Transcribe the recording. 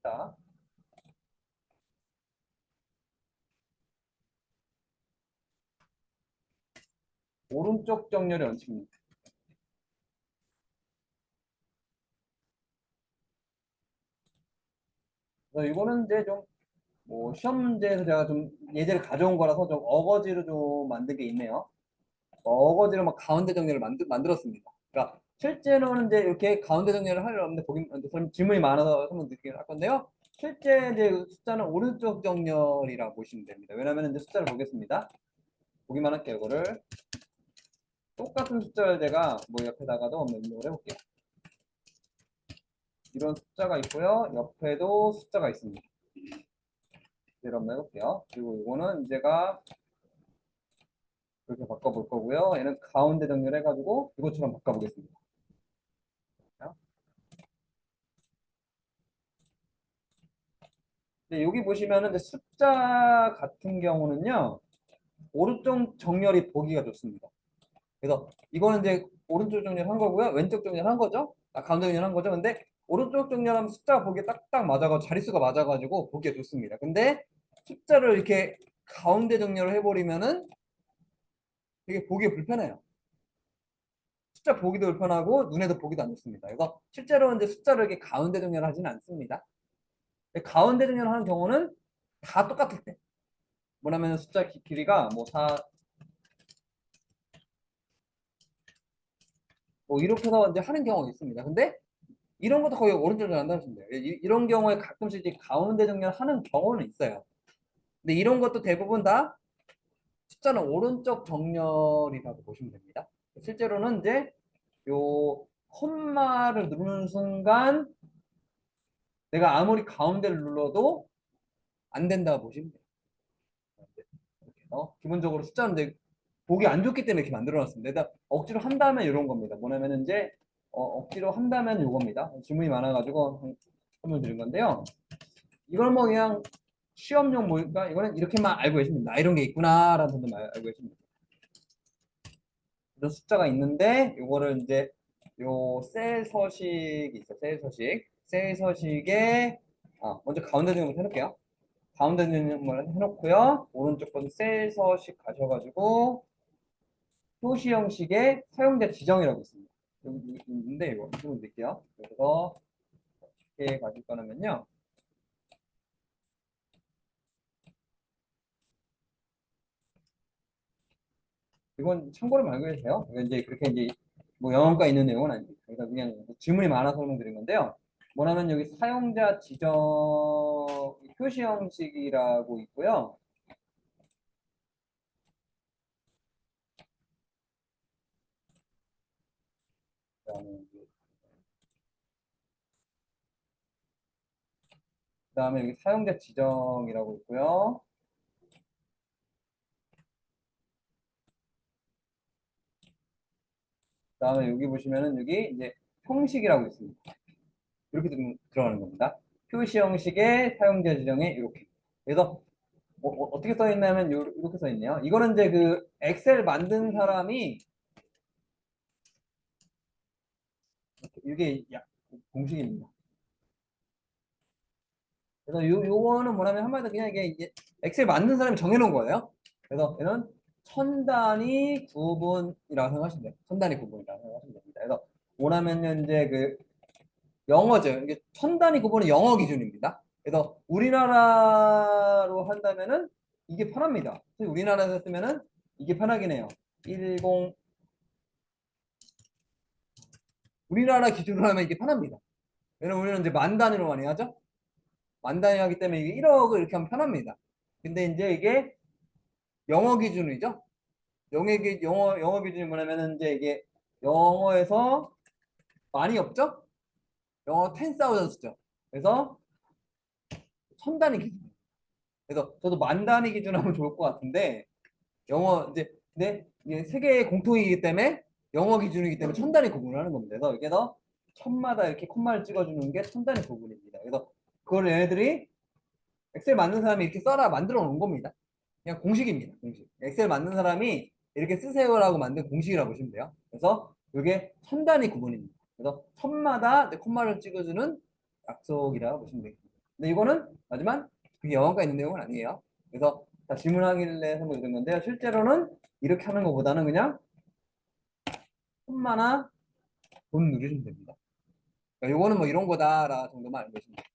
자, 오른쪽 정렬의 원칙입니다. 그래서 이거는 이제 좀 뭐 시험 문제에서 제가 좀 예제를 가져온 거라서 좀 어거지로 좀 만든 게 있네요. 어거지로 막 가운데 정렬을 만들었습니다. 그러니까 실제로는 이제 이렇게 가운데 정렬을 하려는데 보기 질문이 많아서 한번 느끼긴 할 건데요. 실제 이제 숫자는 오른쪽 정렬이라고 보시면 됩니다. 왜냐하면 이제 숫자를 보겠습니다. 보기만 할게요. 이거를 똑같은 숫자를 제가 뭐 옆에다가도 한번 입력을 해볼게요. 이런 숫자가 있고요. 옆에도 숫자가 있습니다. 이런 한번 해볼게요. 그리고 이거는 제가 이렇게 바꿔볼 거고요. 얘는 가운데 정렬해가지고 이것처럼 바꿔보겠습니다. 근데 여기 보시면은 이제 숫자 같은 경우는요. 오른쪽 정렬이 보기가 좋습니다. 그래서 이거는 이제 오른쪽 정렬한 거고요. 왼쪽 정렬한 거죠. 가운데 정렬한 거죠. 근데 오른쪽 정렬하면 숫자가 보기에 딱딱 맞아가지고 자릿수가 맞아가지고 보기에 좋습니다. 근데 숫자를 이렇게 가운데 정렬을 해버리면은 되게 보기에 불편해요. 숫자 보기도 불편하고 눈에도 보기도 안 좋습니다. 그래서 실제로 이제 숫자를 이렇게 가운데 정렬을 하지는 않습니다. 가운데 정렬하는 경우는 다 똑같을 때. 뭐냐면 숫자 길이가 뭐 4, 뭐 이렇게 해서 이제 하는 경우가 있습니다. 근데 이런 것도 거의 오른쪽 정렬한다고 하시면 돼요. 이런 경우에 가끔씩 이제 가운데 정렬하는 경우는 있어요. 근데 이런 것도 대부분 다 숫자는 오른쪽 정렬이라고 보시면 됩니다. 실제로는 이제 요 콤마를 누르는 순간 내가 아무리 가운데를 눌러도 안 된다고 보시면 돼요. 이렇게 해서 기본적으로 숫자는 이제 보기 안 좋기 때문에 이렇게 만들어 놨습니다. 일단 억지로 한다면 이런 겁니다. 뭐냐면 이제 억지로 한다면 이겁니다. 질문이 많아가지고 설명 드린 건데요. 이걸 뭐 그냥 시험용 뭐니까 이거는 이렇게만 알고 계시면 됩니다. 이런 게 있구나라는 정도만 알고 계시면 됩니다. 이런 숫자가 있는데 이거를 이제 요 셀 서식이 있어. 셀 서식. 셀 서식에 먼저 가운데 정렬 해놓을게요. 가운데 정렬 해놓고요. 오른쪽 건 셀 서식 가셔가지고 표시 형식의 사용자 지정이라고 있습니다. 여기 있는데 이거 좀 드릴게요. 그래서 이렇게 가질 거냐면요. 이건 참고로 알고 계세요. 이건 이제 그렇게 이제 뭐 영어과 있는 내용은 아닙니다. 그러니까 그냥 질문이 많아서 설명드린 건데요. 뭐냐면 여기 사용자 지정 표시 형식이라고 있고요. 그다음에 여기 사용자 지정이라고 있고요. 그다음에 여기 보시면은 여기 이제 형식이라고 있습니다. 이렇게 들어가는 겁니다. 표시 형식의 사용자 지정에 이렇게. 그래서 떻게 써 있냐면 이렇게 써 있네요. 이거는 이제 그 엑셀 만든 사람이 이게 공식입니다. 그래서 요거는 뭐냐면 한마디로 그냥 이게 엑셀 만든 사람이 정해놓은 거예요. 그래서 얘는 천 단위 구분이라고 생각하시면 돼요. 천 단위 구분이라고 생각하시면 됩니다. 그래서 뭐냐면 이제 그 영어죠. 이게 천 단위 구분은 영어 기준입니다. 그래서 우리나라로 한다면은 이게 편합니다. 우리나라에서 쓰면은 이게 편하긴 해요. 10 우리나라 기준으로 하면 이게 편합니다. 왜냐면 우리는 이제 만 단위로 많이 하죠. 만 단위 하기 때문에 이게 1억을 이렇게 하면 편합니다. 근데 이제 이게 영어 기준이죠. 영어 기준이 뭐냐면은 이제 이게 영어에서 많이 없죠? 영어 10,000죠. 그래서 천 단위 기준. 그래서 저도 만 단위 기준 하면 좋을 것 같은데 영어 이제 근데 이게 세계의 공통이기 때문에 영어 기준이기 때문에 천 단위 구분을 하는 겁니다. 그래서 여기서 천마다 이렇게 콤마를 찍어주는 게 천 단위 구분입니다. 그래서 그걸 얘네들이 엑셀 만든 사람이 이렇게 써라 만들어 놓은 겁니다. 그냥 공식입니다. 공식. 엑셀 만든 사람이 이렇게 쓰세요라고 만든 공식이라고 보시면 돼요. 그래서 이게 천 단위 구분입니다. 그래서 천마다 이제 콤마를 찍어주는 약속이라 보시면 되겠습니다. 근데 이거는 하지만 그게 영어가 있는 내용은 아니에요. 그래서 다 질문하길래 한번 이런 건데요. 실제로는 이렇게 하는 것보다는 그냥 콤마나 돈 누르시면 됩니다. 그러니까 요거는 뭐 이런 거다라 정도만 알고 계시면 돼요.